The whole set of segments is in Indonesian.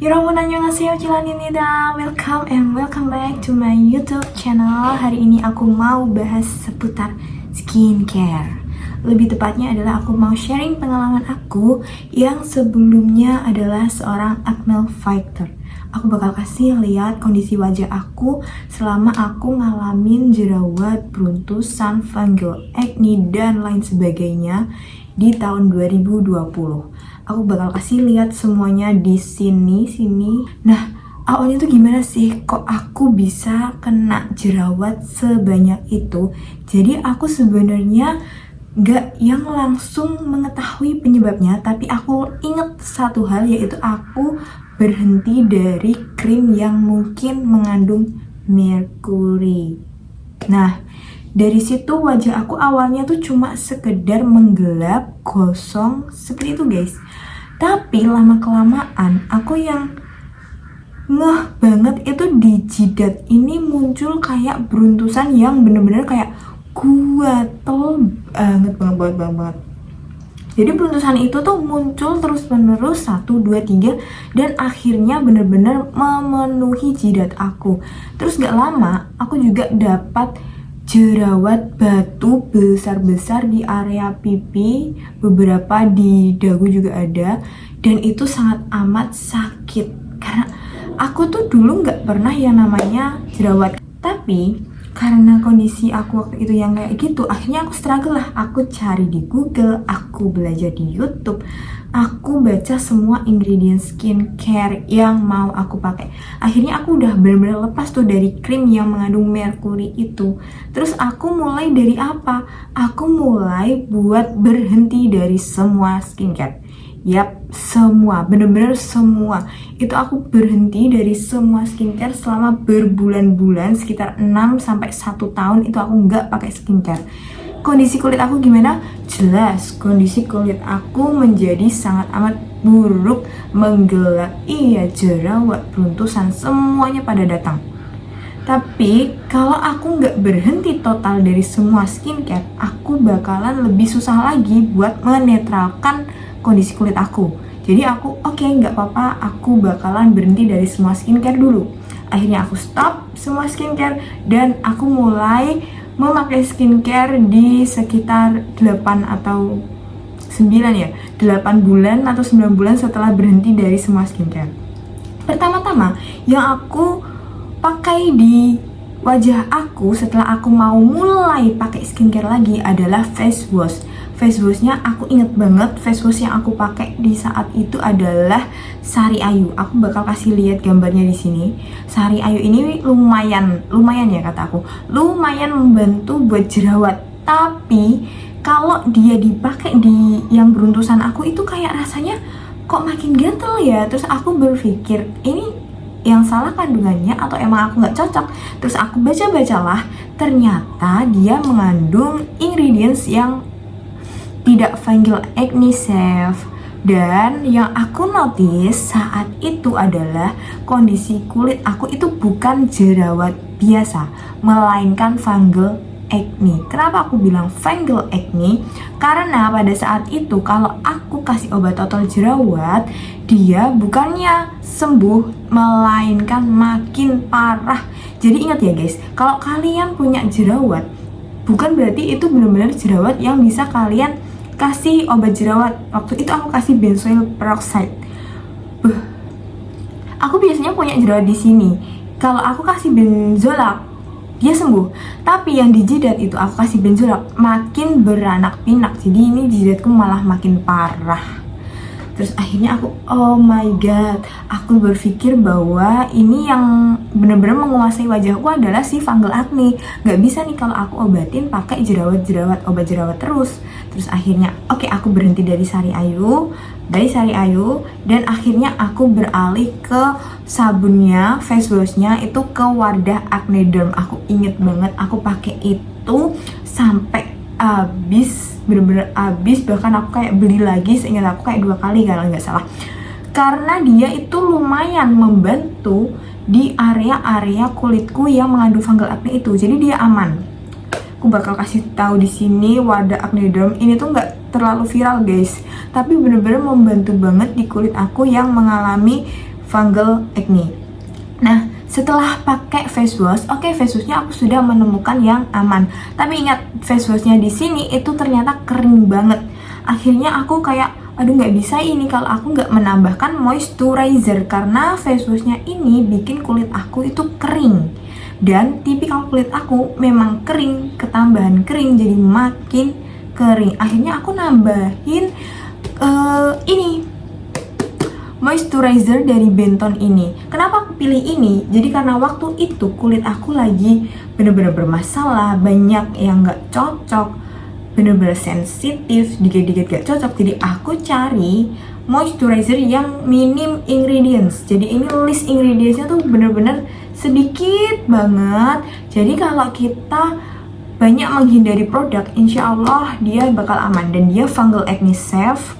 여러분 안녕하세요, Jilan입니다. Welcome and welcome back to my YouTube channel. Hari ini aku mau bahas seputar skincare. Lebih tepatnya adalah aku mau sharing pengalaman aku yang sebelumnya adalah seorang acne fighter. Aku bakal kasih lihat kondisi wajah aku selama aku ngalamin jerawat, beruntusan, fungal, acne, dan lain sebagainya di tahun 2020. Aku bakal kasih lihat semuanya di sini. Nah, awalnya tuh gimana sih? Kok aku bisa kena jerawat sebanyak itu? Jadi aku sebenarnya gak yang langsung mengetahui penyebabnya, tapi aku inget satu hal, yaitu aku berhenti dari krim yang mungkin mengandung merkuri. Nah, dari situ wajah aku awalnya tuh cuma sekedar menggelap, gosong, seperti itu guys. Tapi lama-kelamaan aku yang ngeh banget itu di jidat ini muncul kayak beruntusan yang bener-bener kayak gatel banget. Jadi beruntusan itu tuh muncul terus-menerus 1, 2, 3 dan akhirnya bener-bener memenuhi jidat aku. Terus gak lama aku juga dapat jerawat batu besar-besar di area pipi, beberapa di dagu juga ada, dan itu sangat amat sakit karena aku tuh dulu gak pernah yang namanya jerawat. Tapi karena kondisi aku waktu itu yang kayak gitu, akhirnya aku struggle lah. Aku cari di Google, aku belajar di YouTube, aku baca semua ingredient skincare yang mau aku pakai. Akhirnya aku udah benar-benar lepas tuh dari krim yang mengandung merkuri itu. Terus aku mulai dari apa? Aku mulai buat berhenti dari semua skincare. Yap, semua, bener-bener semua. Itu aku berhenti dari semua skincare selama berbulan-bulan, sekitar 6-1 tahun itu aku nggak pakai skincare. Kondisi kulit aku gimana? Jelas, kondisi kulit aku menjadi sangat amat buruk, menggelap, iya, jerawat, beruntusan, semuanya pada datang. Tapi kalau aku nggak berhenti total dari semua skincare, aku bakalan lebih susah lagi buat menetralkan kondisi kulit aku. Jadi aku nggak apa-apa, aku bakalan berhenti dari semua skincare dulu. Akhirnya aku stop semua skincare dan aku mulai memakai skincare di sekitar 8 atau 9 ya, 8 bulan atau 9 bulan setelah berhenti dari semua skincare. Pertama-tama yang aku pakai di wajah aku setelah aku mau mulai pakai skincare lagi adalah face wash. Face washnya aku inget banget, face wash yang aku pakai di saat itu adalah Sari Ayu. Aku bakal kasih lihat gambarnya di sini. Sari Ayu ini lumayan ya kata aku, lumayan membantu buat jerawat. Tapi kalau dia dipakai di yang beruntusan aku itu kayak rasanya kok makin gatel ya. Terus aku berpikir ini yang salah kandungannya atau emang aku nggak cocok. Terus aku baca-bacalah, ternyata dia mengandung ingredients yang tidak fungal acne safe. Dan yang aku notice saat itu adalah kondisi kulit aku itu bukan jerawat biasa, melainkan fungal acne. Kenapa aku bilang fungal acne? Karena pada saat itu kalau aku kasih obat total jerawat, dia bukannya sembuh, melainkan makin parah. Jadi ingat ya guys, kalau kalian punya jerawat, bukan berarti itu benar-benar jerawat yang bisa kalian kasih obat jerawat. Waktu itu aku kasih benzoyl peroxide. Aku biasanya punya jerawat di sini. Kalau aku kasih benzoyl, dia sembuh. Tapi yang di jidat itu aku kasih benzoyl, makin beranak pinak. Jadi ini jidatku malah makin parah. Terus akhirnya aku, oh my god, aku berpikir bahwa ini yang benar-benar menguasai wajahku adalah si fungal acne. Gak bisa nih kalau aku obatin pakai obat jerawat terus. Terus akhirnya aku berhenti dari Sari Ayu, dan akhirnya aku beralih ke sabunnya, face washnya itu ke Wardah Acne Derm. Aku inget banget aku pakai itu sampai habis, bener-bener habis. Bahkan aku kayak beli lagi, seingat aku kayak 2 kali kalau nggak salah, karena dia itu lumayan membantu di area-area kulitku yang mengandung fungal acne itu. Jadi dia aman. Aku bakal kasih tahu di sini Wardah Acne Derm ini tuh nggak terlalu viral guys, tapi bener-bener membantu banget di kulit aku yang mengalami fungal acne. Nah, setelah pakai face wash, face washnya aku sudah menemukan yang aman. Tapi ingat, face washnya di sini itu ternyata kering banget. Akhirnya aku kayak, aduh nggak bisa ini kalau aku nggak menambahkan moisturizer, karena face washnya ini bikin kulit aku itu kering. Dan tipikal kulit aku memang kering, ketambahan kering, jadi makin kering. Akhirnya aku nambahin ini moisturizer dari Benton ini. Kenapa aku pilih ini? Jadi karena waktu itu kulit aku lagi bener-bener bermasalah, banyak yang gak cocok, bener-bener sensitif, dikit-dikit gak cocok. Jadi aku cari moisturizer yang minim ingredients. Jadi ini list ingredientsnya tuh bener-bener sedikit banget. Jadi kalau kita banyak menghindari produk, insya Allah dia bakal aman. Dan dia fungal acne safe.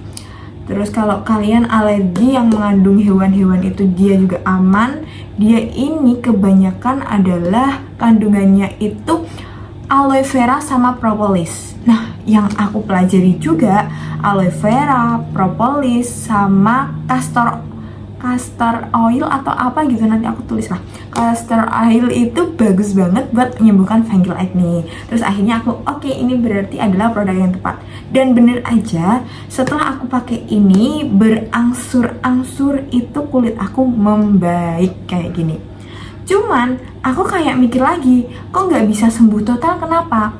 Terus kalau kalian alergi yang mengandung hewan-hewan itu dia juga aman. Dia ini kebanyakan adalah kandungannya itu aloe vera sama propolis. Nah, yang aku pelajari juga aloe vera, propolis sama castor oil atau apa gitu, nanti aku tulis lah. Castor oil itu bagus banget buat menyembuhkan fungal acne. Terus akhirnya aku ini berarti adalah produk yang tepat. Dan bener aja, setelah aku pakai ini berangsur-angsur itu kulit aku membaik kayak gini. Cuman aku kayak mikir lagi, kok nggak bisa sembuh total, kenapa?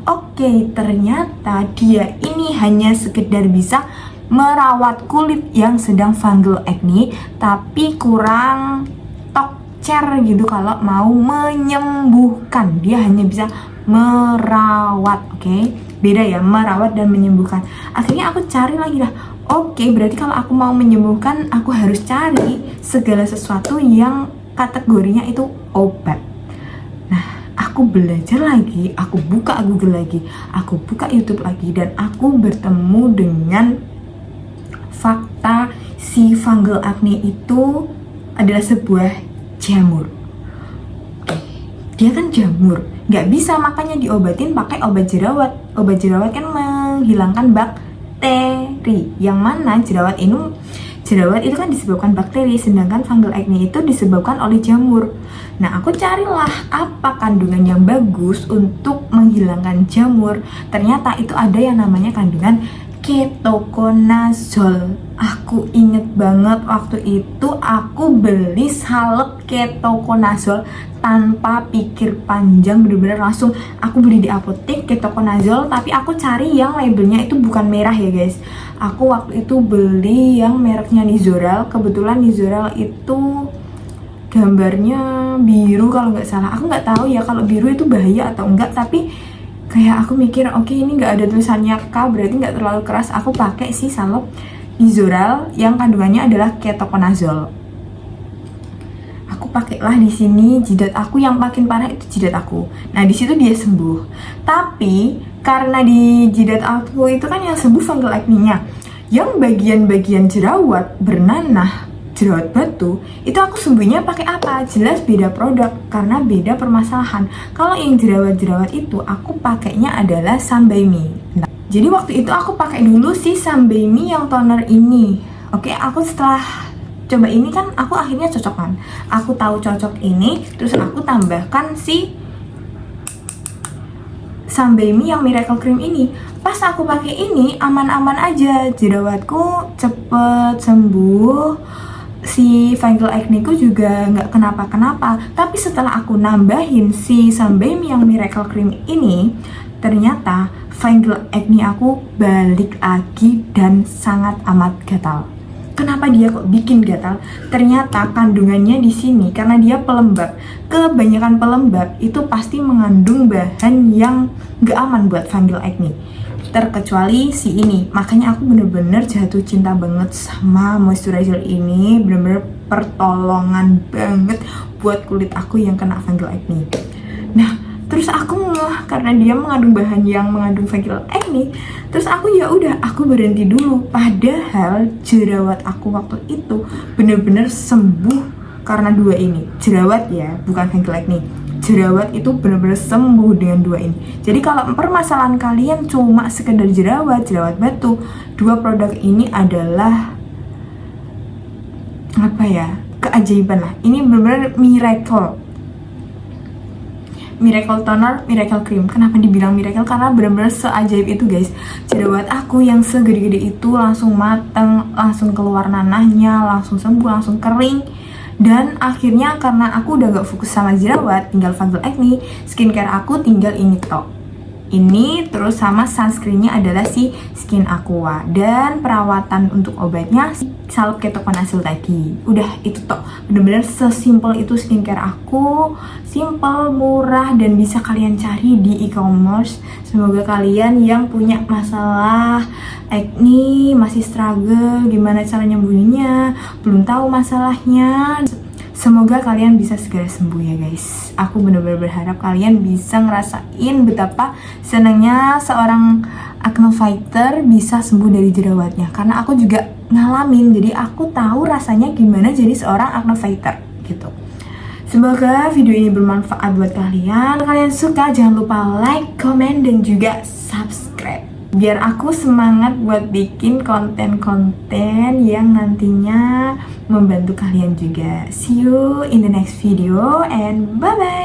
Ternyata dia ini hanya sekedar bisa merawat kulit yang sedang fungal acne, tapi kurang tokcer gitu kalau mau menyembuhkan. Dia hanya bisa merawat, beda ya, merawat dan menyembuhkan. Akhirnya aku cari lagi lah, berarti kalau aku mau menyembuhkan, aku harus cari segala sesuatu yang kategorinya itu obat. Nah, aku belajar lagi, aku buka Google lagi, aku buka YouTube lagi, dan aku bertemu dengan fakta si fungal acne itu adalah sebuah jamur. Dia kan jamur, nggak bisa makanya diobatin pakai obat jerawat. Obat jerawat kan menghilangkan bakteri, yang mana jerawat itu kan disebabkan bakteri, sedangkan fungal acne itu disebabkan oleh jamur. Nah, aku carilah apa kandungan yang bagus untuk menghilangkan jamur. Ternyata itu ada yang namanya kandungan ketoconazole. Aku inget banget waktu itu aku beli salep ketoconazole tanpa pikir panjang, bener-bener langsung aku beli di apotek ketoconazole. Tapi aku cari yang labelnya itu bukan merah ya guys. Aku waktu itu beli yang mereknya Nizoral. Kebetulan Nizoral itu gambarnya biru kalau nggak salah. Aku nggak tahu ya kalau biru itu bahaya atau enggak, tapi kayak aku mikir ini nggak ada tulisannya K, berarti nggak terlalu keras. Aku pakai si salep Nizoral yang kandungannya adalah ketoconazole. Aku pakailah di sini. Jidat aku yang makin parah itu jidat aku. Nah, di situ dia sembuh. Tapi karena di jidat aku itu kan yang sembuh fungal acne-nya, yang bagian-bagian jerawat bernanah, jerawat batu, itu aku sembuhnya pakai apa? Jelas beda produk karena beda permasalahan. Kalau yang jerawat-jerawat itu aku pakainya adalah Sunbaby. Nah, jadi waktu itu aku pakai dulu si Sunbaby yang toner ini. Aku setelah coba ini kan aku akhirnya cocok kan. Aku tahu cocok ini, terus aku tambahkan si Sunbaby yang Miracle Cream ini. Pas aku pakai ini aman-aman aja, jerawatku cepet sembuh, si fungal acne ku juga nggak kenapa-kenapa. Tapi setelah aku nambahin si Sunbaby yang Miracle Cream ini, ternyata fungal acne aku balik lagi dan sangat amat gatal. Kenapa dia kok bikin gatal? Ternyata kandungannya di sini karena dia pelembab. Kebanyakan pelembab itu pasti mengandung bahan yang nggak aman buat fungal acne. Terkecuali si ini. Makanya aku bener-bener jatuh cinta banget sama moisturizer ini. Bener-bener pertolongan banget buat kulit aku yang kena fungal acne. Nah, terus aku karena dia mengandung bahan yang mengandung fungal acne, terus aku aku berhenti dulu. Padahal jerawat aku waktu itu bener-bener sembuh karena dua ini. Jerawat ya, bukan fungal acne. Jerawat itu benar-benar sembuh dengan dua ini. Jadi kalau permasalahan kalian cuma sekedar jerawat batu, dua produk ini adalah keajaiban lah. Ini benar-benar miracle. Miracle toner, miracle cream. Kenapa dibilang miracle? Karena benar-benar seajaib itu guys. Jerawat aku yang segede-gede itu langsung mateng, langsung keluar nanahnya, langsung sembuh, langsung kering. Dan akhirnya karena aku udah gak fokus sama jerawat, tinggal fungal acne, skincare aku tinggal ini tok. Ini terus sama sunscreennya adalah si Skin Aqua, dan perawatan untuk obatnya salep ketoconazole tadi. Udah itu tok, bener-bener sesimpel itu skincare aku, simple, murah, dan bisa kalian cari di e-commerce. Semoga kalian yang punya masalah acne, masih struggle gimana cara nyembuhinnya, belum tahu masalahnya, semoga kalian bisa segera sembuh ya guys. Aku benar-benar berharap kalian bisa ngerasain betapa senangnya seorang acne fighter bisa sembuh dari jerawatnya. Karena aku juga ngalamin, jadi aku tahu rasanya gimana jadi seorang acne fighter gitu. Semoga video ini bermanfaat buat kalian. Kalau kalian suka jangan lupa like, comment, dan juga subscribe. Biar aku semangat buat bikin konten-konten yang nantinya membantu kalian juga. See you in the next video and bye-bye!